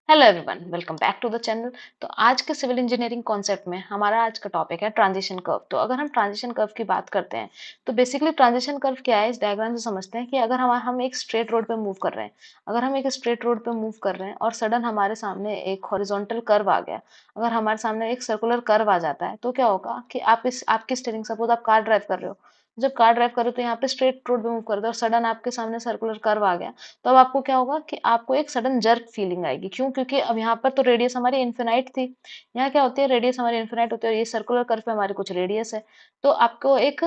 Hello everyone, welcome back to the channel. तो आज के सिविल इंजीनियरिंग कॉन्सेप्ट में हमारा आज का टॉपिक है ट्रांजिशन कर्व। तो अगर हम ट्रांजिशन कर्व की बात करते हैं तो बेसिकली ट्रांजिशन कर्व क्या है, इस डायग्राम से समझते हैं कि अगर हम एक स्ट्रेट रोड पे मूव कर रहे हैं, अगर हम एक स्ट्रेट रोड पे मूव कर रहे हैं और सडन हमारे सामने एक हॉरिजॉन्टल कर्व आ गया, अगर हमारे सामने एक सर्कुलर कर्व आ जाता है तो क्या होगा कि आपकी स्टीयरिंग, सपोज आप कार ड्राइव कर रहे हो, जब कार ड्राइव कर रहे हो तो यहाँ पे स्ट्रेट रोड पे मूव कर रहे हो और सडन आपके सामने सर्कुलर कर्व आ गया, तो अब आपको क्या होगा कि आपको एक सडन जर्क फीलिंग आएगी। क्यों? क्योंकि अब यहाँ पर तो रेडियस हमारी इनफिनाइट थी। यहाँ क्या होती है, रेडियस हमारी इनफिनाइट होती है और ये सर्कुलर कर्व पे हमारी कुछ रेडियस है। तो आपको एक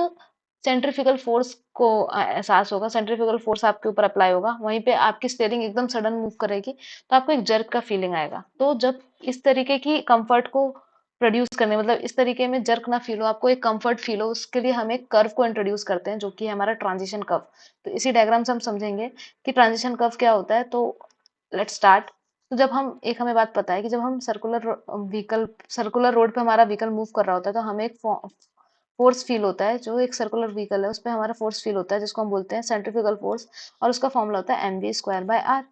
सेंट्रीफ्यूगल फोर्स को एहसास होगा, सेंट्रीफ्यूगल फोर्स आपके ऊपर अप्लाई होगा, वहीं पे आपकी स्टीयरिंग एकदम सडन मूव करेगी, तो आपको एक जर्क का फीलिंग आएगा। तो जब इस तरीके की कंफर्ट को प्रोड्यूस करने, मतलब इस तरीके में जर्क ना फील हो, आपको एक कंफर्ट फील हो, उसके लिए हम एक कर्व को इंट्रोड्यूस करते हैं जो कि है हमारा ट्रांजिशन कर्व। तो इसी डायग्राम से हम समझेंगे कि ट्रांजिशन कर्व क्या होता है। तो लेट्स स्टार्ट। तो जब हम एक हमें बात पता है कि जब हम सर्कुलर रोड पे हमारा व्हीकल मूव कर रहा होता है तो हमें एक फोर्स फील होता है। जो एक सर्कुलर व्हीकल है उस पे हमारा फोर्स फील होता है जिसको हम बोलते हैं सेंट्रीफ्यूगल फोर्स, और उसका फॉर्मूला होता है mv²/r।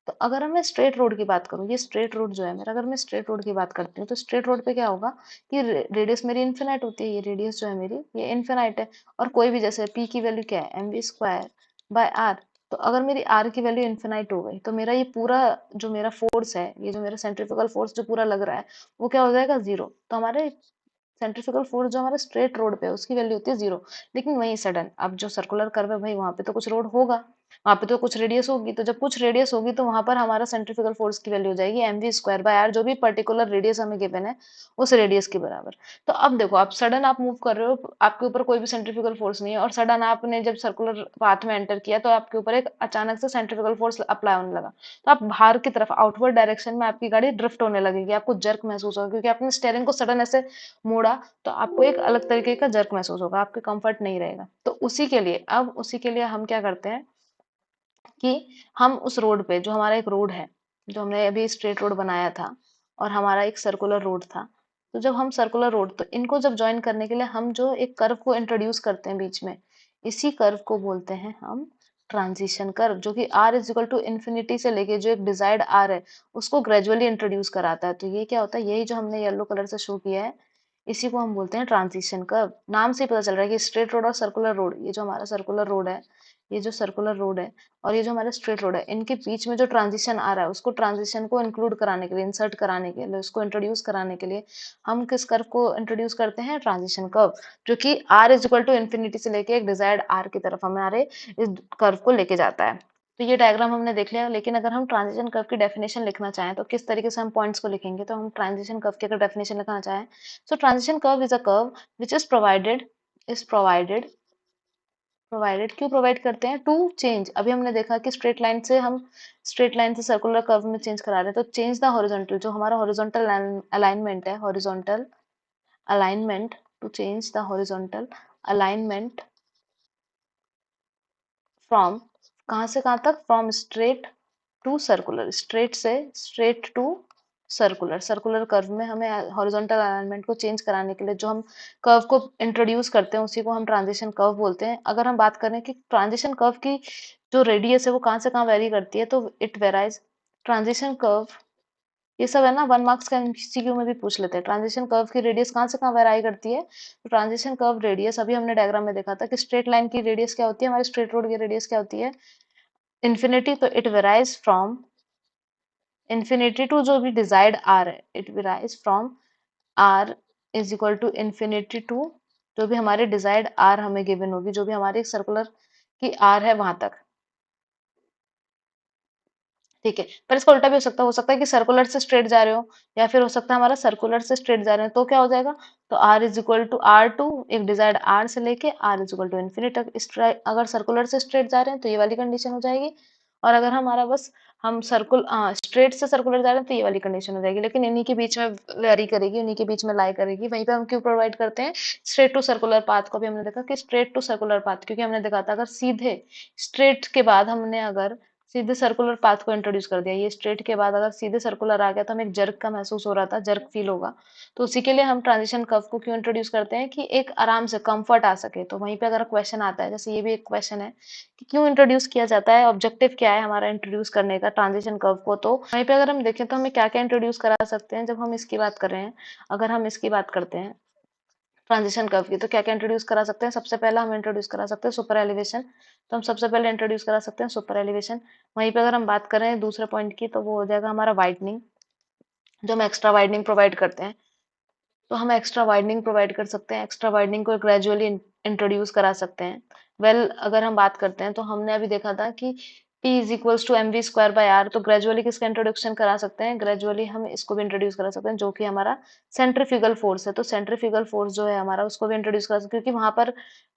तो अगर मैं स्ट्रेट रोड की बात करूँ, ये स्ट्रेट रोड जो है मेरा, अगर मैं स्ट्रेट रोड की बात करती हूँ तो स्ट्रेट रोड पे क्या होगा कि रेडियस मेरी इनफिनाइट होती है, ये रेडियस जो है मेरी ये इनफिनाइट है, और कोई भी जैसे p की वैल्यू क्या है mv²/r। तो अगर मेरी r की वैल्यू इनफिनाइट हो गई तो मेरा ये पूरा जो मेरा फोर्स है, ये जो मेरा सेंट्रीफ्यूगल फोर्स जो पूरा लग रहा है वो क्या हो जाएगा, जीरो। तो हमारे सेंट्रीफ्यूगल फोर्स जो हमारे स्ट्रेट रोड पे है उसकी वैल्यू होती है जीरो। लेकिन वहीं सडन अब जो सर्कुलर कर्व है भाई, वहां पे तो कुछ रोड होगा, वहां पे तो कुछ रेडियस होगी, तो जब कुछ रेडियस होगी तो वहां पर हमारा सेंट्रीफ्यूगल फोर्स की वैल्यू हो जाएगी mv²/r, जो भी पर्टिकुलर रेडियस हमें गिवन है उस रेडियस के बराबर। तो अब देखो, आप सडन आप मूव कर रहे हो, आपके ऊपर कोई भी सेंट्रीफ्यूगल फोर्स नहीं है, और सडन आपने जब सर्कुलर पाथ में एंटर किया तो आपके ऊपर एक अचानक से सेंट्रीफ्यूगल फोर्स अप्लाई होने लगा, तो आप बाहर की तरफ आउटवर्ड डायरेक्शन में आपकी गाड़ी ड्रिफ्ट होने लगेगी, आपको जर्क महसूस होगा क्योंकि आपने स्टेयरिंग को सडन ऐसे मोड़ा, तो आपको एक अलग तरीके का जर्क महसूस होगा, आपके कंफर्ट नहीं रहेगा। तो उसी के लिए हम क्या करते हैं कि हम उस रोड पे, जो हमारा एक रोड है, जो हमने अभी स्ट्रेट रोड बनाया था और हमारा एक सर्कुलर रोड था, तो जब हम सर्कुलर रोड, तो इनको जब ज्वाइन करने के लिए हम जो एक कर्व को इंट्रोड्यूस करते हैं बीच में, इसी कर्व को बोलते हैं हम ट्रांजिशन कर्व, जो कि r is equal to infinity से लेके जो एक डिजायर्ड r है उसको ग्रेजुअली इंट्रोड्यूस कराता है। तो ये क्या होता है, यही जो हमने येलो कलर से शो किया है, इसी को हम बोलते हैं ट्रांजिशन कर्व। नाम से ही पता चल रहा है कि स्ट्रेट रोड और सर्कुलर रोड, ये जो हमारा सर्कुलर रोड है, ये जो सर्कुलर रोड है और ये जो हमारा स्ट्रेट रोड है, इनके बीच में जो ट्रांजिशन आ रहा है उसको, ट्रांजिशन को इंक्लूड कराने के लिए, इंसर्ट कराने के लिए, उसको इंट्रोड्यूस कराने के लिए हम किस कर्व को इंट्रोड्यूस करते हैं, ट्रांजिशन कर्व, जो कि r is equal to infinity से लेके एक डिजायर्ड r की तरफ हमारे इस कर्व को लेके जाता है। तो ये डायग्राम हमने देख लिया, लेकिन अगर हम ट्रांजिशन कर्व की डेफिनेशन लिखना चाहें तो किस तरीके से हम पॉइंट्स को लिखेंगे, तो हम ट्रांजिशन कर्व की अगर डेफिनेशन लिखना चाहें, so transition curve is a curve which is provided क्यों प्रोवाइड करते हैं, टू चेंज। अभी हमने देखा कि स्ट्रेट लाइन से सर्कुलर कर्व में चेंज करा रहे हैं, तो चेंज द हॉरिजॉन्टल, जो हमारा हॉरिजॉन्टल अलाइनमेंट है, horizontal alignment, to change the horizontal alignment from, कहाँ से कहाँ तक, from straight to circular, straight से straight to circular, circular curve में हमें हॉरिजॉन्टल अलाइनमेंट को चेंज कराने के लिए जो हम कर्व को इंट्रोड्यूस करते हैं उसी को हम ट्रांजिशन कर्व बोलते हैं। अगर हम बात करें कि ट्रांजिशन कर्व की जो रेडियस है वो कहाँ से कहाँ वेरी करती है, तो इट वेराइज। ट्रांजिशन कर्व, ये सब है ना, 1 मार्क्स का एमसीक्यू में भी पूछ लेते हैं, ट्रांजिशन कर्व की रेडियस कहाँ से कहाँ वेराई करती है। तो ट्रांजिशन कर्व रेडियस, अभी हमने डायग्राम में देखा था कि स्ट्रेट लाइन की रेडियस क्या होती है, हमारे स्ट्रेट रोड की रेडियस क्या होती है, इन्फिनिटी। तो it varies from infinity to जो भी डिजायर्ड आर है, it varies from r is equal to infinity to जो भी हमारे डिजायर्ड आर हमें गिवन होगी, जो भी हमारे सर्कुलर की आर है वहां तक, ठीक है। पर इसका उल्टा भी हो सकता है कि सर्कुलर से स्ट्रेट जा रहे हो, या फिर हो सकता है हमारा सर्कुलर से स्ट्रेट जा रहे हैं, तो क्या हो जाएगा, तो r is equal to r to एक डिजायर्ड r से लेके r is equal to infinity तक। अगर सर्कुलर से स्ट्रेट जा रहे हैं तो ये वाली कंडीशन हो जाएगी, और अगर हमारा बस हम स्ट्रेट से सर्कुलर जा रहे हैं तो ये वाली कंडीशन हो जाएगी, लेकिन इन्हीं के बीच में वेरी करेगी, उन्हीं के बीच में लाई करेगी। वहीं पे हम क्यों प्रोवाइड करते हैं स्ट्रेट टू सर्कुलर पाथ को, भी हमने देखा कि स्ट्रेट टू सर्कुलर पाथ, क्योंकि हमने देखा था अगर सीधे स्ट्रेट के बाद हमने अगर सीधे सर्कुलर पाथ को इंट्रोड्यूस कर दिया। ये स्ट्रेट के बाद अगर सीधे सर्कुलर आ गया तो हमें एक जर्क का महसूस हो रहा था, जर्क फील होगा। तो उसी के लिए हम ट्रांजिशन कर्व को क्यों इंट्रोड्यूस करते हैं कि एक आराम से कंफर्ट आ सके। तो वहीं पे अगर क्वेश्चन आता है, जैसे ये भी एक क्वेश्चन है कि क्यों इंट्रोड्यूस किया जाता है, ऑब्जेक्टिव क्या है हमारा इंट्रोड्यूस करने का ट्रांजिशन कर्व को। तो वहीं पे अगर हम देखें तो हमें क्या-क्या इंट्रोड्यूस करा सकते हैं जब हम इसकी बात कर रहे हैं। अगर हम इसकी बात करते हैं ट्रांजिशन कर्व की, तो क्या क्या इंट्रोड्यूस करा सकते हैं। सबसे पहला हम इंट्रोड्यूस करा सकते हैं सुपर एलिवेशन। तो हम सबसे पहले इंट्रोड्यूस करा सकते हैं सुपर एलिवेशन। वहीं पे अगर हम बात करें दूसरे पॉइंट की, तो वो हो जाएगा हमारा वाइडनिंग, जो हम एक्स्ट्रा वाइडनिंग प्रोवाइड करते हैं। तो हम एक्स्ट्रा वाइडनिंग प्रोवाइड कर सकते हैं, एक्स्ट्रा वाइडनिंग को ग्रेजुअली इंट्रोड्यूस करा सकते हैं। अगर हम बात करते हैं तो हमने अभी देखा था कि P is equals to mv² r, तो ग्रेजुअली किसका इंट्रोडक्शन करा सकते हैं, ग्रेजुअली हम इसको भी इंट्रोड्यूस करा सकते हैं, जो कि हमारा सेंट्रीफ्यूगल फोर्स है। तो सेंट्रीफ्यूगल फोर्स जो है हमारा, उसको भी इंट्रोड्यूस करा सकते हैं, क्योंकि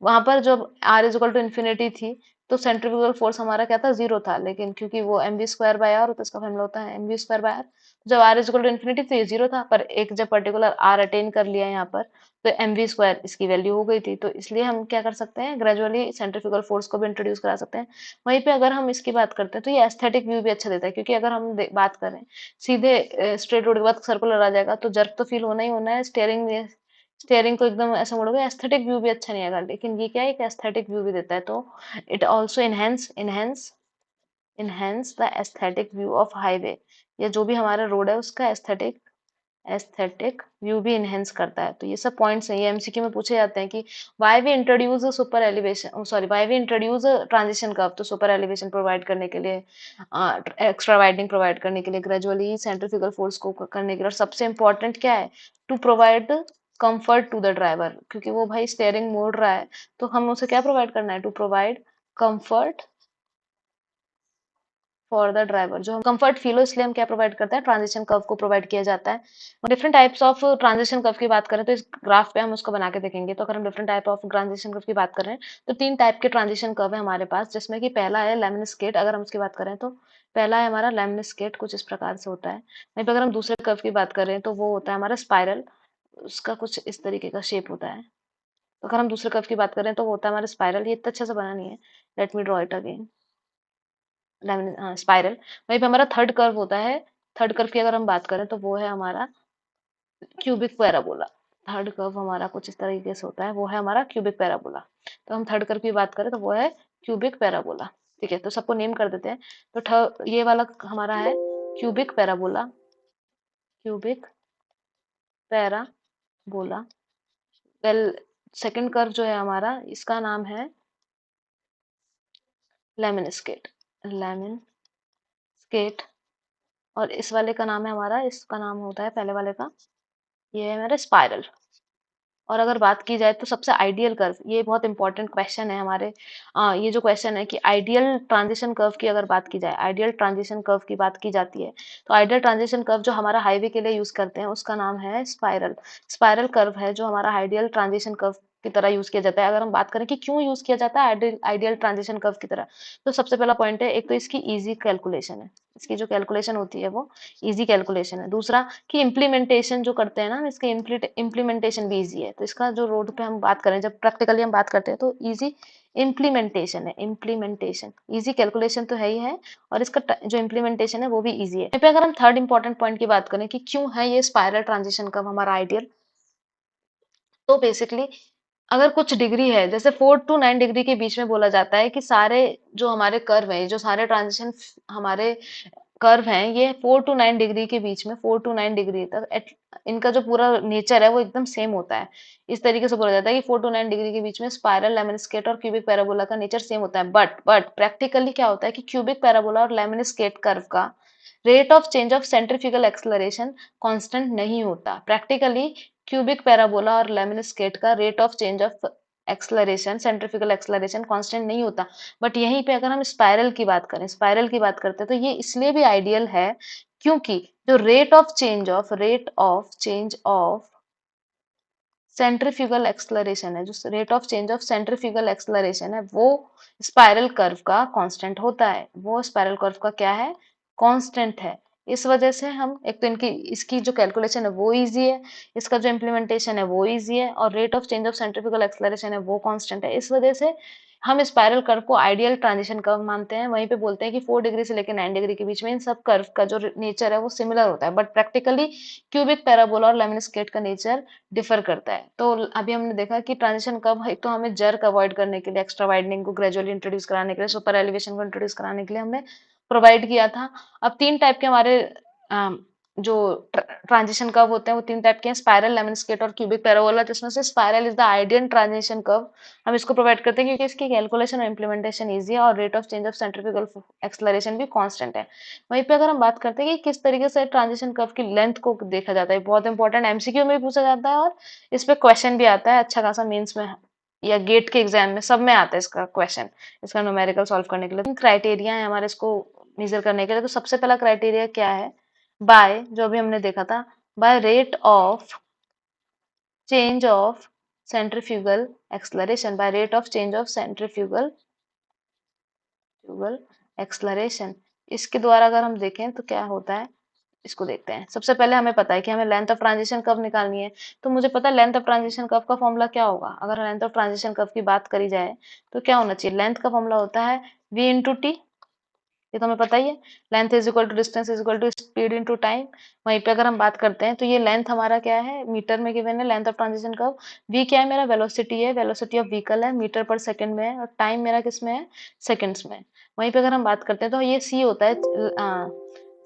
वहां पर जब r is equal to infinity थी, तो सेंट्रीफ्यूगल फोर्स हमारा क्या था, 0 था। लेकिन क्योंकि वो mv²r होता है, इसका फॉर्मूला होता है mv²r, जब r is equal to infinity तो ये 0 था, पर एक जब पर्टिकुलर r अटेन कर लिया यहाँ पर, तो mv² इसकी वैल्यू हो गई थी। तो इसलिए हम क्या कर सकते हैं, ग्रेजुअली सेंट्रीफ्यूगल फोर्स को भी इंट्रोड्यूस करा सकते हैं। वहीं पे अगर हम इसकी बात करते हैं तो ये एस्थेटिक व्यू भी अच्छा देता है, क्योंकि अगर हम बात करें सीधे स्ट्रेट रोड के बाद सर्कुलर आ जाएगा तो जर्क तो फील होना ही होना है, स्टेयरिंग को एकदम ऐसा मोड़ोगे, एस्थेटिक व्यू भी अच्छा नहीं आएगा। लेकिन ये क्या है, एक एस्थेटिक व्यू भी देता है। तो it also enhance the aesthetic view of highway, या जो भी हमारा रोड है उसका एस्थेटिक व्यू भी इनहेंस करता है। तो ये सब पॉइंट्स हैं, ये एमसीक्यू में पूछे जाते हैं कि why we introduce super elevation, sorry why we introduce transition curve. तो सुपर एलिवेशन प्रोवाइड करने के लिए, एक्स्ट्रा वाइडनिंग प्रोवाइड करने के लिए, ग्रेजुअली सेंट्रीफ्यूगल फोर्स को करने के लिए, और सबसे इंपॉर्टेंट क्या है, to provide comfort to the driver, क्योंकि वो भाई स्टेयरिंग मोड़ रहा है, तो हम उसे क्या प्रोवाइड करना है, to provide comfort for the driver, जो हम कंफर्ट फील हो, इसलिए हम क्या प्रोवाइड करते हैं, ट्रांजिशन कर्व को प्रोवाइड किया जाता है। Different types of transition curve की बात करें तो इस ग्राफ पे हम उसको बना के देखेंगे। तो अगर हम different type of transition curve की बात कर रहे हैं तो 3 टाइप के ट्रांजिशन कर्व है हमारे पास, जिसमें कि पहला है लेमनिस्केट। अगर हम उसकी बात करें तो पहला है हमारा लेमनिस्केट, कुछ इस प्रकार से होता है। वहीं पर अगर हम दूसरे कर्व की बात करें तो वो होता है हमारा स्पाइरल, उसका कुछ इस तरीके का शेप होता है। तो अगर हम दूसरे कर्व की बात करें तो वो होता है हमारा स्पाइरल, ये इतना अच्छे से बना नहीं है, let me draw it again, spiral. वहीं पे हमारा थर्ड कर्व होता है, थर्ड कर्व की अगर हम बात करें तो वो है हमारा क्यूबिक पैराबोला। थर्ड कर्व हमारा कुछ इस तरीके से होता है, वो है हमारा क्यूबिक पैराबोला। तो हम थर्ड कर्व की बात करें तो वो है क्यूबिक पैराबोला। ठीक है, तो सबको नेम कर देते हैं। तो ये वाला हमारा है cubic parabola, cubic parabola. Well, second curve जो है हमारा, इसका नाम है लेमनिस्केट, लेमनिस्केट। और इस वाले का नाम है हमारा, इसका नाम होता है पहले वाले का, ये है मेरा स्पाइरल। और अगर बात की जाए तो सबसे आइडियल कर्व, ये बहुत इंपॉर्टेंट क्वेश्चन है हमारे, ये जो क्वेश्चन है कि आइडियल ट्रांजिशन कर्व की अगर बात की जाए, आइडियल ट्रांजिशन कर्व की बात की जाती है, तो आइडियल ट्रांजिशन कर्व जो हमारा हाईवे के लिए यूज करते हैं उसका नाम है स्पाइरल। स्पाइरल कर्व है जो हमारा आइडियल ट्रांजिशन कर्व की तरह यूज किया जाता है। अगर हम बात करें कि क्यों यूज किया जाता है आइडियल आइडियल ट्रांजिशन कर्व की तरह, तो सबसे पहला पॉइंट है, एक तो इसकी इजी कैलकुलेशन है, इसकी जो कैलकुलेशन होती है वो इजी कैलकुलेशन है। दूसरा कि इम्प्लीमेंटेशन जो करते हैं ना, इसके इम्प्लीमेंटेशन भी इजी है। तो इसका जो रोड पे हम बात करें, जब प्रैक्टिकली हम बात करते हैं तो इजी इम्प्लीमेंटेशन है, इम्प्लीमेंटेशन, इजी कैलकुलेशन तो है ही है, और इसका जो इम्प्लीमेंटेशन है वो भी इजी है। यहाँ पे अगर हम थर्ड इंपॉर्टेंट पॉइंट की बात करें कि क्यों है ये स्पाइरल ट्रांजिशन कर्व हमारा आइडियल, तो बेसिकली अगर कुछ डिग्री है, जैसे 4 टू 9 डिग्री के बीच में बोला जाता है कि सारे जो हमारे कर्व हैं, जो सारे ट्रांजिशन हमारे कर्व हैं, ये 4 टू 9 डिग्री के बीच में, 4 टू 9 डिग्री तक इनका जो पूरा नेचर है वो एकदम सेम होता है। इस तरीके से बोला जाता है कि 4 टू 9 डिग्री के बीच में स्पाइरल, लेमनिस्केट और क्यूबिक पैराबोला का नेचर सेम होता है। बट प्रैक्टिकली क्या होता है कि क्यूबिक पैराबोला और लेमनिस्केट कर्व का rate of change of centrifugal acceleration constant नहीं होता। प्रैक्टिकली क्यूबिक पैराबोला और लेमनिस्केट का rate of change of acceleration, centrifugal acceleration constant नहीं होता। बट यहीं पे अगर हम स्पाइरल की बात करें, स्पाइरल की बात करते हैं, तो ये इसलिए भी आइडियल है क्योंकि जो rate of change of centrifugal acceleration है, जो rate of change of centrifugal acceleration है, वो स्पाइरल कर्व का कांस्टेंट होता है, वो स्पाइरल कर्व का क्या है, कांस्टेंट है। इस वजह से हम एक तो इनकी इसकी जो कैलकुलेशन है वो इजी है, इसका जो इम्प्लीमेंटेशन है वो इजी है, और rate of change of centrifugal acceleration है वो कांस्टेंट है। इस वजह से हम स्पाइरल कर्व को आइडियल ट्रांजिशन कर्व मानते हैं, वहीं पे बोलते हैं कि 4 डिग्री से लेकर 9 डिग्री के बीच में इन सब कर्व का जो नेचर है वो सिमिलर होता है, बट प्रैक्टिकली क्यूबिक पैराबोला और लेमनिस्केट का नेचर डिफर करता है। तो अभी हमने देखा कि ट्रांजिशन कर्व एक तो हमें जर्क अवॉइड करने के लिए, एक्स्ट्रा वाइडनिंग को ग्रेजुअली इंट्रोड्यूस कराने के लिए, सुपर एलिवेशन को इंट्रोड्यूस कराने के लिए हमने प्रोवाइड किया था। अब 3 टाइप के हमारे जो ट्रांजिशन कर्व होते हैं वो 3 टाइप के हैं, स्पाइरल, लेमनिस्केट और क्यूबिक पैराबोला, जिसमें से spiral is the ideal transition curve. हम इसको प्रोवाइड करते हैं क्योंकि इसकी कैलकुलेशन और इम्प्लीमेंटेशन ईजी है और rate of change of centrifugal acceleration भी कांस्टेंट है। वहीं पे अगर हम बात करते हैं कि किस तरीके से ट्रांजिशन कर्व की लेंथ को देखा जाता है, बहुत इंपॉर्टेंट, एमसीक्यू में भी पूछा जाता है और इस पे क्वेश्चन भी आता है अच्छा खासा, मेंस में या गेट के एग्जाम में सब में आता है इसका क्वेश्चन, इसका न्यूमेरिकल सॉल्व करने के लिए। क्राइटेरिया है हमारे इसको मेजर करने के लिए। तो सबसे पहला क्राइटेरिया क्या है, बाय, जो अभी हमने देखा था, by rate of change of centrifugal acceleration, by rate of change of centrifugal acceleration। इसके द्वारा अगर हम देखें तो क्या होता है, इसको देखते हैं। सबसे पहले हमें पता है कि हमें लेंथ ऑफ ट्रांजिशन कर्व निकालनी है, तो मुझे पता है लेंथ ऑफ ट्रांजिशन कर्व का फॉर्मूला क्या होगा। अगर लेंथ ऑफ ट्रांजिशन कर्व की बात करी जाए तो क्या होना चाहिए, लेंथ का फॉर्मूला होता है v इंटू टी, ये तो हमें पता ही है। Length is equal to distance is equal to speed into time. वहीं पे अगर हम बात करते हैं तो ये लेंथ हमारा क्या है, मीटर में गिवन है length of transition curve. V क्या है, मेरा वेलोसिटी है, वेलोसिटी ऑफ व्हीकल है, मीटर पर सेकंड में है, और टाइम मेरा किस में है, सेकंड्स में। वहीं पे अगर हम बात करते हैं तो ये सी होता है,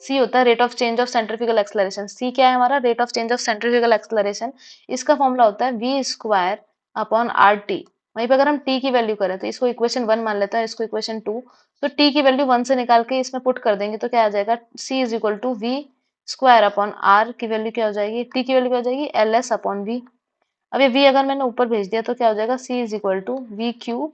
सी होता है rate of change of centrifugal acceleration. C क्या है हमारा, rate of change of centrifugal acceleration. इसका फॉर्मूला होता है V square upon R T. वहीं पे अगर हम टी की वैल्यू करें तो इसको इक्वेशन 1 मान लेते हैं, इसको इक्वेशन 2। तो टी की वैल्यू 1 से निकाल के इसमें पुट कर देंगे तो क्या आ जाएगा, C is equal to V square upon R की वैल्यू क्या हो जाएगी, टी की वैल्यू क्या हो जाएगी, एल एस अपॉन वी। अब ये वी अगर मैंने ऊपर भेज दिया तो क्या हो जाएगा, C is equal to V cube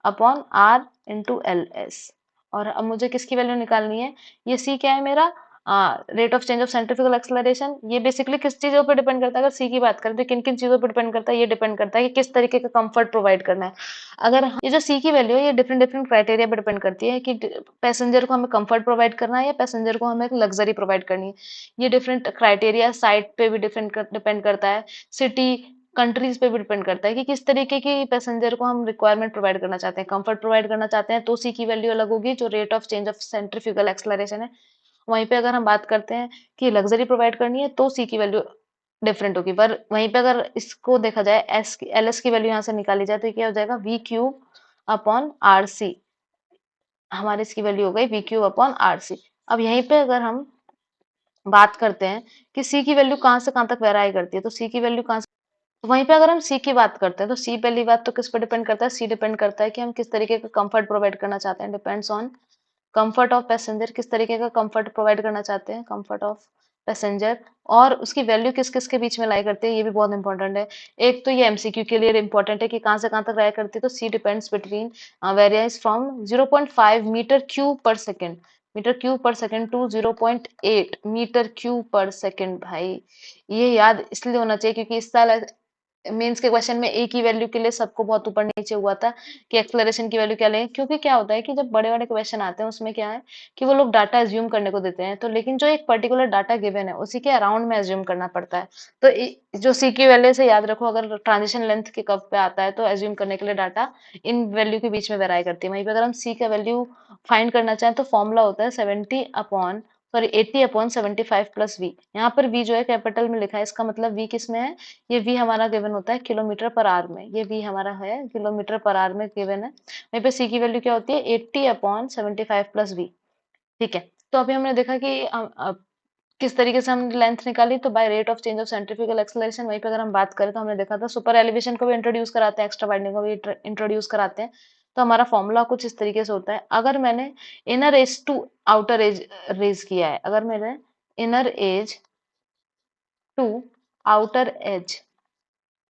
upon R into L S. और अब मुझे किसकी वैल्यू निकालनी है, ये सी क्या है मेरा, rate of change of centrifugal acceleration. ये बेसिकली किस चीजों पर डिपेंड करता है, अगर सी की बात करें तो किन किन चीजों पर डिपेंड करता है, ये डिपेंड करता है कि किस तरीके का कंफर्ट प्रोवाइड करना है। अगर ये जो सी की वैल्यू है ये डिफरेंट डिफरेंट क्राइटेरिया पर डिपेंड करती है कि पैसेंजर को हमें कंफर्ट प्रोवाइड करना है या पैसेंजर को हमें लग्जरी प्रोवाइड करनी है। ये डिफरेंट क्राइटेरिया साइट पे भी डिफरेंट डिपेंड करता है, सिटी कंट्रीज पे भी डिपेंड करता है कि किस तरीके की पैसेंजर को हम रिक्वायरमेंट प्रोवाइड करना चाहते हैं। कंफर्ट प्रोवाइड करना चाहते हैं तो सी की वैल्यू अलग होगी जो rate of change of centrifugal acceleration है। वहीं पे अगर हम बात करते हैं कि लग्जरी प्रोवाइड करनी है तो सी की वैल्यू डिफरेंट होगी। पर वहीं पे अगर इसको देखा जाए एस की, एल एस की वैल्यू यहाँ से निकाली जाए तो क्या हो जाएगा, v cube upon r c. हमारी इसकी वैल्यू हो गई v cube upon r c. अब यहीं पे अगर हम बात करते हैं कि सी की वैल्यू कहाँ से कहाँ तक वेराई करती है, तो सी की वैल्यू कहाँ, तो वहीं पे अगर हम सी की बात करते हैं तो सी पहली बात तो किस पर डिपेंड करता है, सी डिपेंड करता है कि हम किस तरीके का कंफर्ट प्रोवाइड करना चाहते हैं, depends on comfort of passenger, किस तरीके का कंफर्ट प्रोवाइड करना चाहते हैं, कंफर्ट ऑफ पैसेंजर। और उसकी वैल्यू किस किस के बीच में लाई करती है, ये भी बहुत इंपॉर्टेंट है। एक तो ये एमसीक्यू के लिए इंपॉर्टेंट है कि कहाँ से कहाँ तक लाई करती है, तो c depends between varies from 0.5 metre cube per second, metre cube per second to 0.8 metre cube per second. भाई ये याद इसलिए होना चाहिए क्योंकि इस साल मेंस के क्वेश्चन में ए की वैल्यू के लिए सबको बहुत ऊपर नीचे हुआ था कि एक्सेलरेशन की वैल्यू क्या लें, क्योंकि क्या होता है कि जब बड़े बड़े क्वेश्चन आते हैं उसमें क्या है कि वो लोग डाटा एज्यूम करने को देते हैं, तो लेकिन जो एक पर्टिकुलर डाटा गिवन है उसी के अराउंड में एज्यूम करना पड़ता है। तो जो सी की वैल्यू से याद रखो, अगर ट्रांजिशन लेंथ के कर्व पे आता है तो एज्यूम करने के लिए डाटा इन वैल्यू के बीच में वेराई करती है। वहीं पे अगर हम सी का वैल्यू फाइंड करना चाहें तो फॉर्मूला होता है 80 प्लस वी। यहाँ पर वी जो है कैपिटल में लिखा है, इसका मतलब वी किस में है, ये वी हमारा गिवन होता है किलोमीटर पर आवर में, ये वी हमारा है किलोमीटर पर आवर में गिवन है। वहीं पे सी की वैल्यू क्या होती है, 80/75 प्लस वी। ठीक है, तो अभी हमने देखा कि किस तरीके से हमने लेंथ निकाली, तो by rate of change of centrifugal acceleration. वहीं पे अगर हम बात करें तो हमने देखा था सुपर एलिवेशन को भी इंट्रोड्यूस कराते हैं, एक्स्ट्रा वाइडनिंग को भी इंट्रोड्यूस कराते हैं। तो हमारा फॉर्मूला कुछ इस तरीके से होता है, अगर मैंने inner edge to outer edge raise किया है, अगर मैंने inner edge to outer edge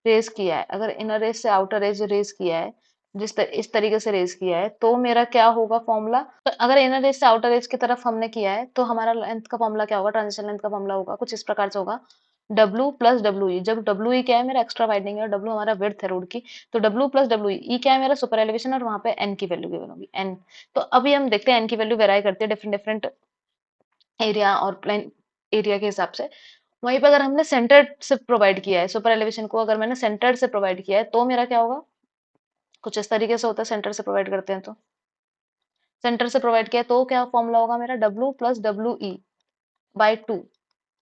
raise किया है, अगर इनर एज से आउटर एज रेज किया है, इस तरीके से रेज किया है, तो मेरा क्या होगा फॉर्मूला, तो अगर इनर एज से आउटर एज की तरफ हमने किया है तो हमारा लेंथ का फॉर्मूला क्या होगा, ट्रांजिशन लेंथ का फॉर्मूला होगा कुछ इस प्रकार से होगा, W प्लस डब्ल्यू ई। जब डब्ल्यू ई क्या है, मेरा एक्स्ट्रा वाइडनिंग है, और डब्ल्यू हमारा विड्थ है रोड की, तो डब्ल्यू प्लस डब्ल्यू ई क्या है, मेरा सुपर एलिवेशन, और वहां पे एन की वैल्यू गिवन होगी, एन। तो अभी हम देखते हैं एन की वैल्यू वेराई करती है डिफरेंट डिफरेंट एरिया और प्लेन एरिया के हिसाब से। वहीं पे अगर हमने सेंटर्ड से प्रोवाइड किया है सुपर एलिवेशन को, अगर मैंने सेंटर्ड से प्रोवाइड किया है तो मेरा क्या होगा, कुछ इस तरीके से होता है सेंटर से प्रोवाइड करते हैं तो। सेंटर से प्रोवाइड किया तो क्या फॉर्मूला होगा मेरा, W plus W e by 2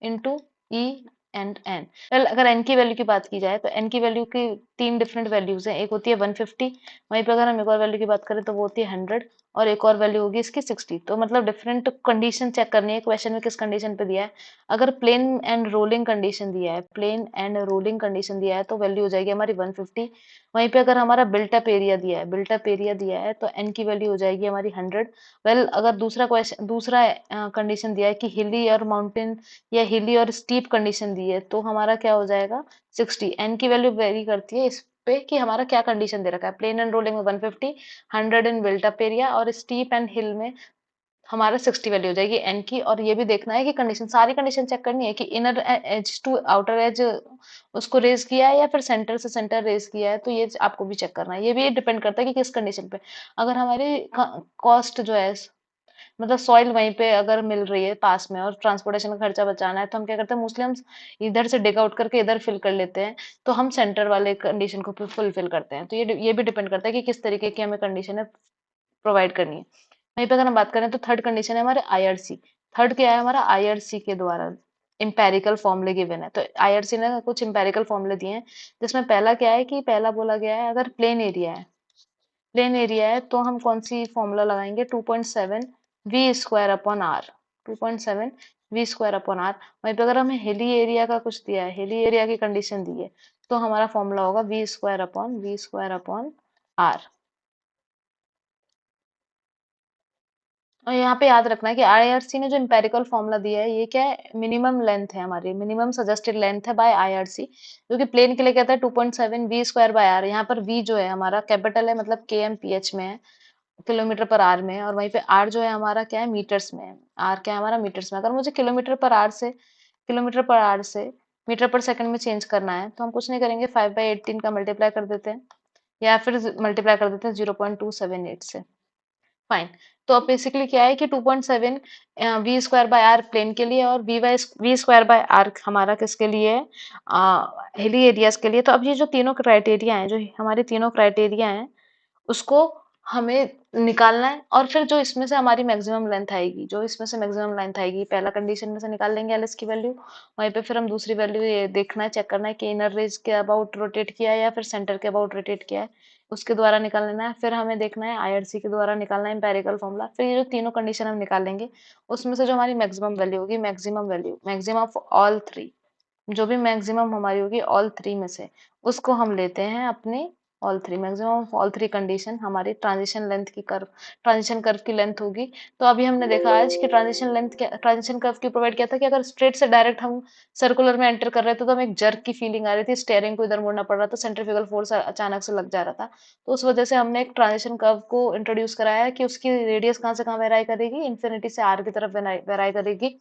into e and n. Well अगर एन की वैल्यू की बात की जाए तो एन की वैल्यू की 3 डिफरेंट वैल्यूज हैं, एक होती है 150, वहीं पे अगर हम एक और वैल्यू की बात करें तो वो होती है 100, और एक और वैल्यू होगी इसकी 60। तो मतलब डिफरेंट कंडीशन चेक करनी है क्वेश्चन में किस कंडीशन पे दिया है। अगर प्लेन एंड रोलिंग कंडीशन दिया है, प्लेन एंड रोलिंग कंडीशन दिया है तो वैल्यू हो जाएगी हमारी 150। वहीं पे अगर हमारा बिल्टअप एरिया दिया है, बिल्टअप एरिया दिया है तो एन की वैल्यू हो जाएगी हमारी 100। वेल अगर दूसरा क्वेश्चन, दूसरा कंडीशन दिया है कि हिली और माउंटेन या हिली और स्टीप कंडीशन दी है तो हमारा क्या हो जाएगा 60। एन की वैल्यू वेरी करती है इस पे कि हमारा क्या कंडीशन दे रखा है। प्लेन एंड रोलिंग में 150, 100 इन बिल्ट अप एरिया, और स्टीप एंड हिल में हमारा 60 वैल्यू हो जाएगी एन की। और ये भी देखना है कि कंडीशन, सारी कंडीशन चेक करनी है कि inner edge to outer edge उसको रेज किया है या फिर सेंटर से सेंटर रेज किया है, तो ये आपको भी चेक करना है। ये भी डिपेंड करता है कि किस कंडीशन पे। अगर हमारी कॉस्ट जो है, मतलब सॉइल वहीं पे अगर मिल रही है पास में और ट्रांसपोर्टेशन का खर्चा बचाना है तो हम क्या करते हैं, मोस्टली हम इधर से डिग आउट करके इधर फिल कर लेते हैं, तो हम सेंटर वाले कंडीशन को फुलफिल करते हैं। तो ये भी डिपेंड करता है कि किस तरीके की हमें कंडीशन है प्रोवाइड करनी है। वहीं पे अगर हम बात करें तो थर्ड कंडीशन है हमारे आईआरसी। थर्ड क्या है हमारा, आईआरसी के द्वारा इंपेरिकल फॉर्मूले गिवन है। तो आईआरसी ने कुछ इंपेरिकल फॉर्मूले दिए हैं, जिसमें पहला क्या है कि पहला बोला गया है अगर प्लेन एरिया है, प्लेन एरिया है तो हम कौन सी फॉर्मूला लगाएंगे, 2.7 v square upon r, 2.7 v square upon r. वहीं पे अगर हमें हिली एरिया का कुछ दिया है, हिली एरिया की कंडीशन दी है, तो हमारा फॉर्मूला होगा वी स्क्वायर अपॉन आर। और यहाँ पे याद रखना है कि आईआरसी ने जो एम्पेरिकल फॉर्मूला दिया है ये क्या है, मिनिमम लेंथ है हमारी, मिनिमम सजेस्टेड लेंथ है बाय आईआरसी, जो कि प्लेन के लिए कहता है 2.7 वी स्क्वायर बाय आर। यहाँ पर वी जो है हमारा कैपिटल है, मतलब के एम पी एच में है, किलोमीटर पर आर में है, और वहीं पे आर जो है हमारा क्या है, मीटर्स में है। आर क्या है हमारा, मीटर्स में। अगर मुझे किलोमीटर पर आर से मीटर पर सेकंड में चेंज करना है तो हम कुछ नहीं करेंगे, 5/18 का मल्टीप्लाई कर देते हैं, या फिर मल्टीप्लाई कर देते हैं 0.278 से। फाइन। तो अब बेसिकली क्या है कि 2.7 v square by r plain के लिए, और वी स्क्वायर बाय आर हमारा किसके लिए है, हिली एरियाज के लिए। तो अब ये जो तीनों क्राइटेरिया हैं, जो हमारे तीनों क्राइटेरिया हैं, उसको हमें निकालना है। और फिर जो इसमें से हमारी मैक्सिमम लेंथ आएगी, जो इसमें से मैक्सिमम लेंथ आएगी, पहला कंडीशन में से निकाल लेंगे एल एस की वैल्यू। वहीं पे फिर हम दूसरी वैल्यू ये देखना है, चेक करना है कि इनर रेज के अबाउट रोटेट किया है या फिर सेंटर के अबाउट रोटेट किया है, उसके द्वारा निकाल लेना है। फिर हमें देखना है आईआरसी के द्वारा निकालना है एम्पेरिकल फॉर्मूला। फिर ये जो तीनों कंडीशन हम निकाल लेंगे, उसमें से जो हमारी मैक्सिमम वैल्यू होगी, maximum value, maximum of all three, जो भी मैक्सिमम हमारी होगी ऑल थ्री में से, उसको हम लेते हैं अपनी all three, maximum of all three condition हमारी ट्रांजिशन लेंथ की कर्व, ट्रांजिशन कर्व की लेंथ होगी। तो अभी हमने देखा आज कि ट्रांजिशन लेंथ क्या, ट्रांजिशन कर्व की प्रोवाइड किया था कि अगर स्ट्रेट से डायरेक्ट हम सर्कुलर में एंटर कर रहे थे तो हमें एक जर्क की फीलिंग आ रही थी, स्टेयरिंग को इधर मुड़ना पड़ रहा था, सेंट्रीफ्यूगल फोर्स अचानक से लग जा रहा था। तो उस वजह से हमने एक ट्रांजिशन कर्व को इंट्रोड्यूस कराया है कि उसकी रेडियस कहाँ से कहाँ वेराई करेगी, इन्फिनिटी से आर की तरफ वेराई करेगी।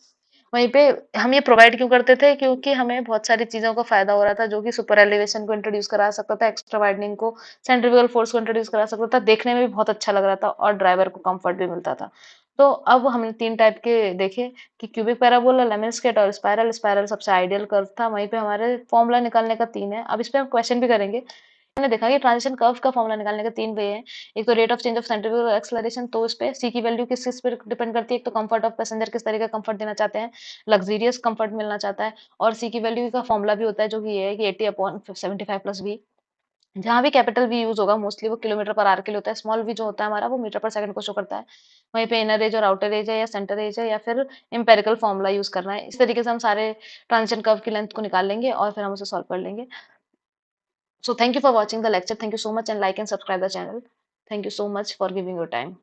वहीं पे हम ये प्रोवाइड क्यों करते थे, क्योंकि हमें बहुत सारी चीजों का फायदा हो रहा था, जो कि सुपर एलिवेशन को इंट्रोड्यूस करा सकता था, एक्स्ट्रा वाइडनिंग को, सेंट्रीफ्यूगल फोर्स को इंट्रोड्यूस करा सकता था, देखने में भी बहुत अच्छा लग रहा था और ड्राइवर को कंफर्ट भी मिलता था। तो अब हमने तीन टाइप के देखे कि क्यूबिक पैराबोला, लेमनस्केट और स्पाइरल। स्पाइरल सबसे आइडियल कर्व था। वहीं पे हमारे फॉर्मूला निकालने का तीन है। अब इस पे हम क्वेश्चन भी करेंगे। हमने देखा कि ट्रांजिशन कर्व का फॉर्मूला निकालने के तीन वे हैं। एक तो rate of change of centrifugal acceleration, तो उस पे सी की वैल्यू किस किस पे डिपेंड करती है। एक तो कंफर्ट ऑफ पैसेंजर, किस तरह का कंफर्ट देना चाहते हैं, लग्जरियस कंफर्ट मिलना चाहता है। और सी की वैल्यू का फॉर्मूला भी होता है, जो कि ये है कि 80/75 प्लस वी। जहां भी कैपिटल वी यूज होगा मोस्टली वो किलोमीटर पर आवर के लिए होता है, स्मॉल वी जो होता है हमारा वो मीटर पर सेकंड को शो करता है। वहीं पे इनर एज और आउटर एज है, या सेंटर एज है, या फिर इंपेरिकल फॉर्मूला यूज करना है। इस तरीके से हम सारे ट्रांजिशन कर्व की लेंथ को निकाल लेंगे और फिर हम उसे सॉल्व कर लेंगे। So thank you for watching the lecture. Thank you so much, and like and subscribe the channel. Thank you so much for giving your time.